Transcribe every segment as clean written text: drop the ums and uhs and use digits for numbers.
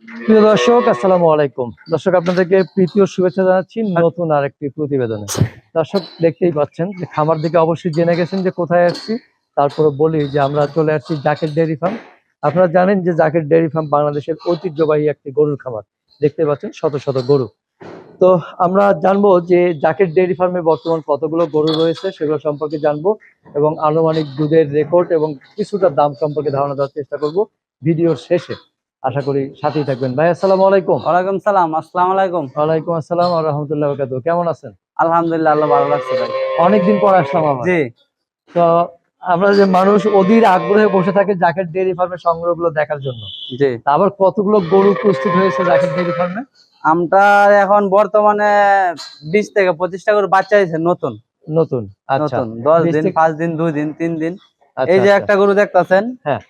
প্রিয় দর্শক, আসসালামু আলাইকুম। দর্শক, আপনাদেরকে প্রীতি ও শুভেচ্ছা জানাচ্ছি নতুন আরেকটি প্রতিবেদনে। দর্শক, দেখতেই পাচ্ছেন যে খামার দিকে অবশ্যই জেনে গেছেন যে কোথায় আসছি। তারপরে বলি যে আমরা চলে আসছি জাকের ডেয়ারি ফার্ম। আপনারা জানেন যে জাকের ডেয়ারি ফার্ম বাংলাদেশের ঐতিহ্যবাহী একটি গরুর খামার। দেখতে পাচ্ছেন শত শত গরু। তো আমরা জানবো যে জাকের ডেয়ারি ফার্মে বর্তমান কতগুলো গরু রয়েছে সেগুলো সম্পর্কে জানবো, এবং আনুমানিক দুধের রেকর্ড এবং কিছুটা দাম সম্পর্কে ধারণা দেওয়ার চেষ্টা করব ভিডিওর শেষে। আশা করি সাথেই থাকবেন। ভাই, আসসালামু আলাইকুম। ওয়ালাইকুম সালাম। আসসালামু আলাইকুম। ওয়ালাইকুম আসসালাম ওয়া রাহমাতুল্লাহি ওয়া বারাকাতুহু। কেমন আছেন? আলহামদুলিল্লাহ, আল্লাহ ভালো লাগছে ভাই। অনেকদিন পর আসলাম আবার। জি তো আমরা যে মানুষ অধীর আগ্রহে বসে থাকে জাকের ডেয়ারি ফার্মের সংগ্রহগুলো দেখার জন্য। জি তা আবার কতগুলো গরু প্রস্তুত হয়েছে জাকের ডেয়ারি ফার্মে? আমরা এখন বর্তমানে 20 থেকে 25টা করে বাচ্চা হয়েছে নতুন নতুন? আচ্ছা। নতুন 10 20 দিন, থেকে 5 দিন, 2 দিন, 3 দিন। আচ্ছা এই যে আচ্ছা। একটা গরু দেখতাছেন, হ্যাঁ,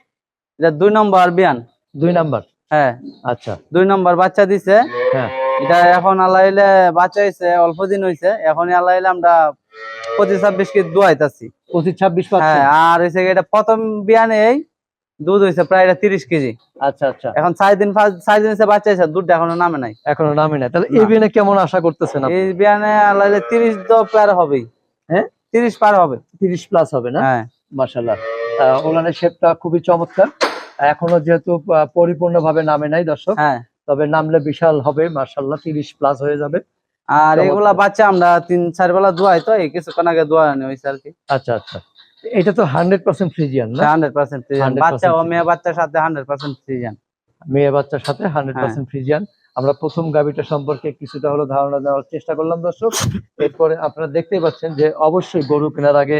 এটা 2 নম্বর বিয়ান। 2 নাম্বার। হ্যাঁ, আচ্ছা। 2 নম্বর বাচ্চা দিছে। হ্যাঁ। এটা এখন আলাইলে বাচ্চা হয়েছে, অল্প দিন হয়েছে। এখন আলাইলে আমরা 25-26 কেজি দুয়াইতাছি। 25-26 হ্যাঁ, পাচ্ছেন? আর হয়েছে এটা প্রথম বিয়ানে দুধ হয়েছে প্রায় 30 কেজি। আচ্ছা আচ্ছা। এখন 4 দিন 4 দিন হয়েছে বাচ্চা হয়েছে, দুধটা এখনো নামে নাই। এখনো নামে না? তাহলে না। এই বিয়ানে কেমন আশা করতেছেন আপনি? এই বিয়ানে আলাইলে 30 তো পার হবেই। হ্যাঁ, 30 পার হবে। 30 প্লাস হবে না? হ্যাঁ মাশাআল্লাহ। ওলানের শেপটা খুবই চমৎকার। এখনো যেহেতু পরিপূর্ণভাবে নামে নাই দর্শক, হ্যাঁ। তবে নামলে বিশাল হবে মাশাআল্লাহ, 30 প্লাস হয়ে যাবে। আর চমৎকার। এগুলা বাচ্চা আমরা 3-4 বেলা দোয়াই, তো এই কিছুক্ষণ আগে দোয়ানো হয়েছে আর কি। আচ্ছা আচ্ছা। এটা তো 100% ফ্রিজিয়ান না? 100% ফ্রিজিয়ান 100% বাচ্চা ও ফ্রিজিয়ান। মেয়ে বাচ্চার সাথে 100% ফ্রিজিয়ান। মেয়ে বাচ্চার সাথে হ্যাঁ 100% ফ্রিজিয়ান। আমরা প্রথম গাভীটা সম্পর্কে কিছুটা হলো ধারণা দেওয়ার চেষ্টা করলাম দর্শক। এরপরে আপনারা দেখতেই পাচ্ছেন যে অবশ্যই গরু কেনার আগে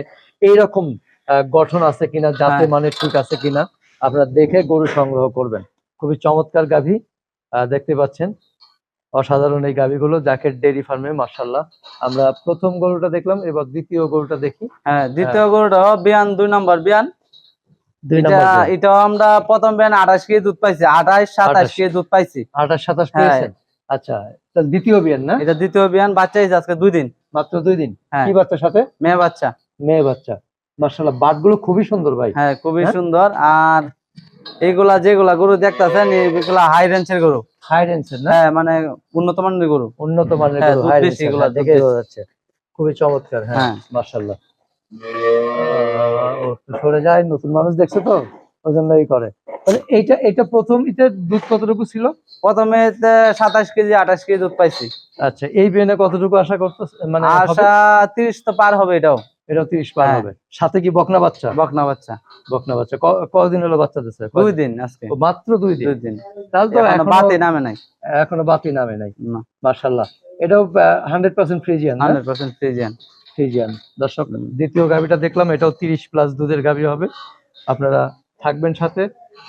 এইরকম গঠন আছে কিনা, জাতে হ্যাঁ। মানে ঠিক আছে কিনা আপনারা দেখে গরু সংগ্রহ করবেন। খুবই চমৎকার গাভী দেখতে পাচ্ছেন। অসাধারণ এই গাভীগুলো জাকের ডেয়ারি ফার্মে মাশাআল্লাহ। আমরা প্রথম গরুটা দেখলাম, এবার দ্বিতীয় গরুটা দেখি। হ্যাঁ, দ্বিতীয় গরুটা বিয়ান, 2 নম্বর বিয়ান। 2 এটা নাম্বার বিয়ান। এটা আমরা প্রথম বিয়ান 28 কেজি দুধ পাইছি, 28-27 কেজি দুধ পাইছি। 28-27 হ্যাঁ। পেয়েছেন? আচ্ছা, তাহলে দ্বিতীয় বিয়ান না? এটা দ্বিতীয় বিয়ান, বাচ্চা হয়েছে আজকে 2 দিন। মাত্র 2 দিন? হ্যাঁ, কি বাচ্চার সাথে? মেয়ে বাচ্চা। মেয়ে বাচ্চা। মাশাআল্লাহ, বাটগুলো খুবই সুন্দর ভাই। হ্যাঁ, খুবই হ্যাঁ? সুন্দর। আর এইগুলা যেগুলা গরু দেখতাছেন এগুলা হাই রেঞ্জের গরু। হাই রেঞ্জের না? হ্যাঁ, মানে উন্নত মানের গরু। উন্নত মানের হ্যাঁ, গরু, দুধ হাই বেশি রেঞ্জের, এগুলা, দুধ দেখে বেশি। বোঝা যাচ্ছে। খুবই চমৎকার। হ্যাঁ, হ্যাঁ। মাশাআল্লাহ। ও একটু সরে যায়, নতুন মানুষ দেখছে তো ওজন্যই করে। মানে এটা প্রথম এটার দুধ কতটুকু ছিল? প্রথমে 27 কেজি 28 কেজি দুধ পাইছি। আচ্ছা, এই বিয়ানে কতটুকু আশা করতে মানে হবে? আশা 30 তো পার হবে এটাও। এটাও 30 পার হ্যাঁ। হবে। সাথে কি বকনা বাচ্চা? বকনা বাচ্চা। বকনা বাচ্চা। কদিন হলো বাচ্চা দিছে? 2 দিন আজকে। ও মাত্র 2 দিন। 2 দিন। তাহলে তো এখনো এখনো বাতে নামে নাই। এখনো বাতি নামে নাই। না, মাশাআল্লাহ। এটাও 100% ফ্রিজিয়ান না? 100% ফ্রিজিয়ান। ফ্রিজিয়ান। দর্শক, দ্বিতীয় গাভীটা দেখলাম, এটাও 30 প্লাস দুধের গাভী হবে। আপনারা থাকবেন সাথে।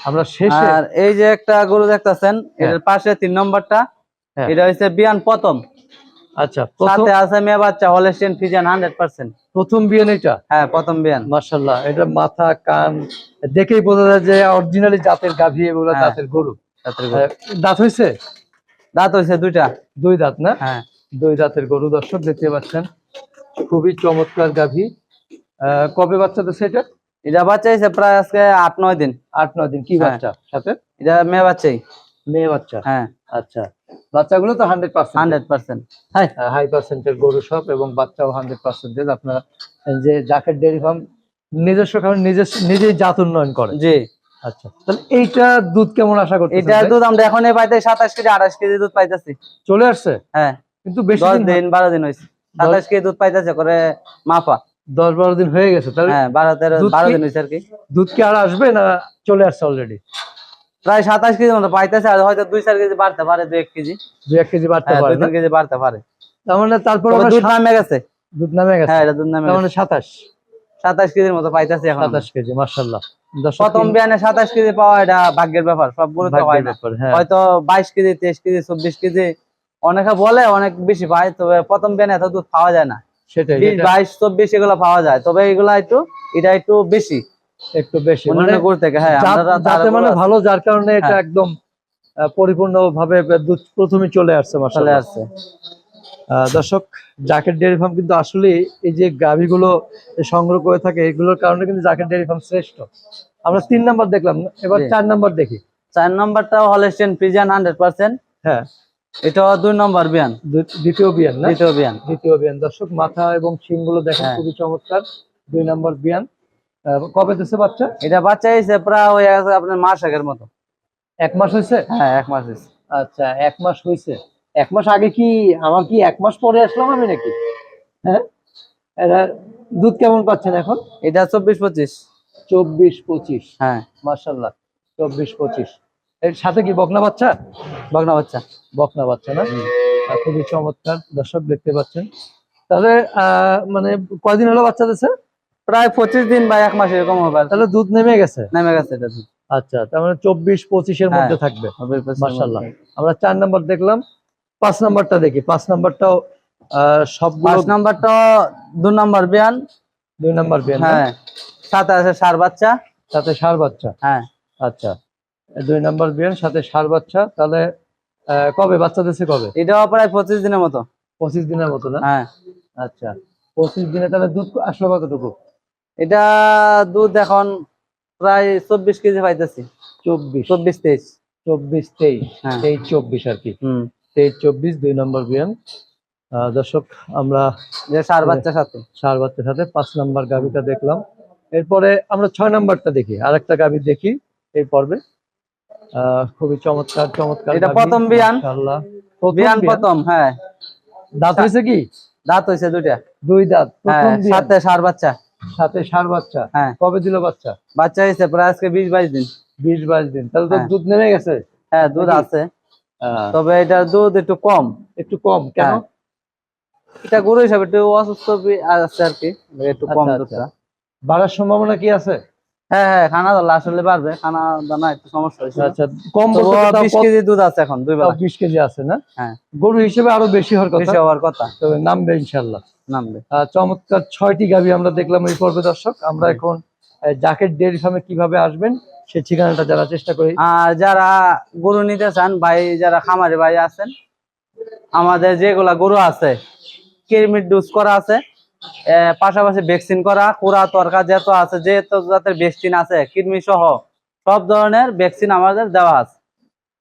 আমরা শেষে আর এই যে একটা গরু দেখতাছেন, হ্যাঁ। এটার পাশে 3 নম্বরটা, হ্যাঁ। এটা হইছে বিয়ান প্রথম। আচ্ছা, প্রথম সাথে আছে মেয়ে বাচ্চা, হলস্টিয়ান ফ্রিজিয়ান 100%। প্রথম বিয়ান এটা? হ্যাঁ, প্রথম বিয়ান। মাশাআল্লাহ, এটা মাথা কান দেখেই বোঝা যায় যে অরিজিনালি জাতের গাভী, এগুলো হ্যাঁ, জাতের গরু। জাতের গরু। দাঁত হইছে? দাঁত হইছে 2টা। 2 দাঁত না? হ্যাঁ। 2 দাঁতের গরু দর্শক দেখতে পাচ্ছেন। খুবই চমৎকার গাভী। কবে বাচ্চা দিছে এটা? এটা বাচ্চা হইছে প্রায় আজকে 8-9 দিন। 8-9 দিন। কি হ্যাঁ। বাচ্চা সাথে? এটা মেয়ে বাচ্চাই। মেয়ে বাচ্চা? হ্যাঁ, আচ্ছা। বাচ্চাগুলো তো 100%? 100%। হাই পার্সেন্টের গরু সব, এবং বাচ্চাও 100%। আপনারা যে জাকের ডেয়ারি ফার্ম নিজস্ব খামার নিজেই জাত উন্নয়ন করে? জি। আচ্ছা, তাহলে এইটা দুধ কেমন আশা করতেছেন এটা ভাই? দুধ আমরা এখন পাইতে 27 কেজি 28 কেজি দুধ পাইতেছি। চলে আসছে? হ্যাঁ, কিন্তু বেশি 10 দিন দিন 12 দিন হয়েছে। 27 কেজি দুধ পাইতেছে করে মাপা। 10-12 দিন হয়ে গেছে তাহলে? হ্যাঁ, 12-13 দুধ 12 কি- দিন হয়েছে আর কি। দুধ কি আর আসবে না চলে আসছে অলরেডি? প্রায় 27 কেজি মতো পাইতেছে, আর হয়তো 2-4 কেজি বাড়তে পারে, 2-1 কেজি। 2-1 কেজি বাড়তে হ্যাঁ, পারে না? 2-3 কেজি বাড়তে পারে। তার মানে তারপর তবে আমরা দুধ নামে গেছে। দুধ নামে গেছে? হ্যাঁ, এটা দুধ নামে তার গেছে। মানে 27 কেজির মতো পাইতেছে এখন। 27 কেজি, মাশাআল্লাহ। প্রথম বিয়ানে 27 কেজি পাওয়া এটা ভাগ্যের ব্যাপার, সবগুলো তো হয় না। হ্যাঁ। হয়তো 22 কেজি 23 কেজি 24 কেজি অনেকে বলে অনেক বেশি পায়, তবে প্রথম বিয়ানে এত দুধ পাওয়া যায় না। সেটাই, 20, 22, 24 এগুলো পাওয়া যায়, তবে এগুলা এটা একটু বেশি, একটু বেশি মানে অন্যান্য গরু থেকে। হ্যাঁ, যাতে মানে ভালো, যার কারণে এটা হ্যাঁ। একদম পরিপূর্ণ ভাবে দুধ প্রথমে চলে আসছে চলে মাশাআল্লাহ। আসছে। দর্শক, জাকের ডেয়ারি ফার্ম কিন্তু আসলে এই যে গাভীগুলো সংগ্রহ করে থাকে, এগুলোর কারণে কিন্তু জাকের ডেয়ারি ফার্ম শ্রেষ্ঠ। আমরা 3 নাম্বার দেখলাম, এবার জি। 4 নাম্বার দেখি। 4 নম্বরটা হলস্টেইন ফ্রিজিয়ান 100%। হ্যাঁ, এটা 2 নম্বর বিয়ান, দ্বিতীয় বিয়ান না? দ্বিতীয় বিয়ান। দ্বিতীয় বিয়ান। দর্শক মাথা এবং শিংগুলো দেখেন হ্যাঁ। খুবই চমৎকার। 2 নম্বর বিয়ান। কবে দিছে বাচ্চা? এটা বাচ্চা হয়েছে প্রায় হয়ে গেছে আপনার মাস আগের মতো। 1 মাস হয়েছে? হ্যাঁ 1 মাস হয়েছে। আচ্ছা, 1 মাস হয়েছে। 1 মাস আগে কি আমার কি 1 মাস পরে আসলাম আমি নাকি? হ্যাঁ, এরা দুধ কেমন পাচ্ছেন এখন? এটা 24-25। 24-25। হ্যাঁ মাশাআল্লাহ, 24-25। এর সাথে কি বকনা বাচ্চা? বকনা বাচ্চা। বকনা বাচ্চা না? খুবই চমৎকার, দর্শক দেখতে পাচ্ছেন। তাহলে মানে কয়দিন হলো বাচ্চা দিছে? প্রায় 25 দিন বা 1 মাস এরকম হবে। তাহলে দুধ নেমে গেছে? নেমে গেছে এটা দুধ। আচ্ছা, তার মানে 24-25 এর মধ্যে হ্যাঁ, থাকবে। 24-25 মাশাআল্লাহ। আমরা 4 নাম্বার দেখলাম, 5 নাম্বারটা দেখি। 5 নাম্বারটাও সবগুলো 5 নম্বরটা 2 নম্বর বিয়ান। 2 নাম্বার বিয়ান না? হ্যাঁ, সাথে আছে ষাঁড় বাচ্চা। সাথে ষাঁড় বাচ্চা। হ্যাঁ আচ্ছা, 2 নাম্বার বিয়ান সাথে ষাঁড় বাচ্চা। তাহলে কবে বাচ্চা দিছে কবে? এটাও প্রায় 25 দিনের মতো। 25 দিনের মতো না? হ্যাঁ, আচ্ছা, 25 দিনে তাহলে দুধ আসলো কতটুকু? এটা দুধ এখন প্রায় 24 কেজি পাইতেছি। 24, 24-23। 24-23, হ্যাঁ। 23-24 আর কি। হুম, 23-24 2 নম্বর বিয়ান। দর্শক আমরা যে ষাঁড় বাচ্চার সাথে। ষাঁড় বাচ্চার সাথে 5 নাম্বার গাভীটা দেখলাম। এরপরে আমরা 6 নাম্বারটা দেখি, আরেকটা গাভী দেখি এই পর্বে। খুবই চমৎকার চমৎকার এটা গাভী, প্রথম বিয়ান। মাশাআল্লাহ। বিয়ান প্রথম। হ্যাঁ, দাঁত হয়েছে কি? দাঁত হয়েছে 2টা। 2 দাঁত, হ্যাঁ, প্রথম বিয়ান, সাথে ষাঁড় বাচ্চা। সাথে ষাঁড় বাচ্চা। হ্যাঁ, কবে দিল বাচ্চা? বাচ্চা হয়েছে প্রায় আজকে 20-22 দিন। 20-22 দিন। তাহলে তো হ্যাঁ। দুধ নেমে গেছে? হ্যাঁ, দুধ নাকি? আছে, আহ, তবে এটার দুধ একটু কম। একটু কম কেন? হ্যাঁ। এটা গরু হিসাবে একটু অসুস্থ আছে আর কি, একটু কম আচ্ছা, দুধটা। বাড়ার সম্ভাবনা কি আছে? হ্যাঁ হ্যাঁ, খানা দানা আসলে বাড়বে, খানা দানা একটু সমস্যা হয়েছে। আচ্ছা, কম তবুও বলতে তাও 20 কেজি দুধ আছে এখন 2 বেলা। 20 কেজি আছে না? হ্যাঁ, গরু হিসেবে আরো বেশি হওয়ার কথা, বেশি হওয়ার কথা। তবে নামবে ইনশাল্লাহ। নামবে। চমৎকার 6টি গাভী আমরা দেখলাম এই পর্বে। দর্শক আমরা এখন জাকেট ডেয়ারি ফার্মে কিভাবে আসবেন সেই ঠিকানাটা জানার চেষ্টা করি। আর যারা গরু নিতে চান ভাই, যারা খামারে ভাই আছেন, আমাদের যেগুলা গরু আছে কৃমির ডোজ করা আছে, পাশাপাশি ভ্যাকসিন করা, কুড়া তরকা যত আছে, যেহেতু জাতের ভ্যাকসিন আছে কৃমি সহ সব ধরনের ভ্যাকসিন আমাদের দেওয়া আছে।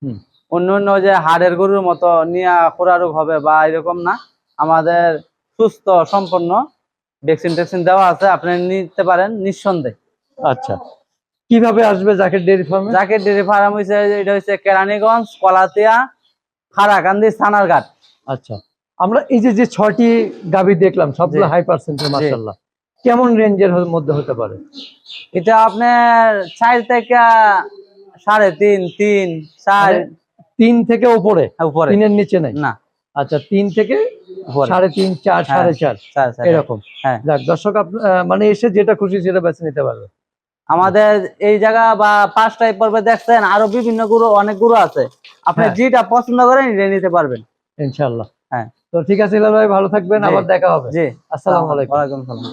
হুম। অন্য অন্য যে হাড়ের গরুর মতো নিয়ে খোরা রোগ হবে বা এরকম না, আমাদের সুস্থ সম্পন্ন ভ্যাকসিন ট্যাকসিন দেওয়া আছে, আপনি নিতে পারেন নিঃসন্দেহে। আচ্ছা, কিভাবে আসবে জাকেট ডেয়ারি ফার্মে? জাকেট ডেয়ারি ফার্ম হইছে, এটা হচ্ছে কেরানীগঞ্জ, কলাতিয়া, খারাকান্দি, সানারঘাট। আচ্ছা, আমরা এই যে 6টি গাভী দেখলাম সবগুলো জি। হাই পার্সেন্টের, জি। মাশাআল্লাহ। কেমন রেঞ্জের মধ্যে হতে পারে? এটা আপনার 4 থেকে 3.5, 3, 4 মানে 3 থেকে উপরে? উপরে 3 এর নিচে নাই? না, আচ্ছা, 3 থেকে উপরে। 3.5, 4, হ্যাঁ, 4.5 4.5 এরকম। হ্যাঁ। যাক দর্শক, মানে এসে যেটা খুশি সেটা বেছে নিতে পারবে। আমাদের এই জায়গা বা 5টায় পর্বে দেখছেন, আরো বিভিন্ন গরু, অনেক গরু আছে, আপনি হ্যাঁ। যেটা পছন্দ করেন এটা নিতে পারবেন ইনশাআল্লাহ। হ্যাঁ। তো ঠিক আছে ইলাল ভাই, ভালো থাকবেন, জি। আবার দেখা হবে। জি, আসসালামু আলাইকুম। ওয়ালাইকুম আসসালাম।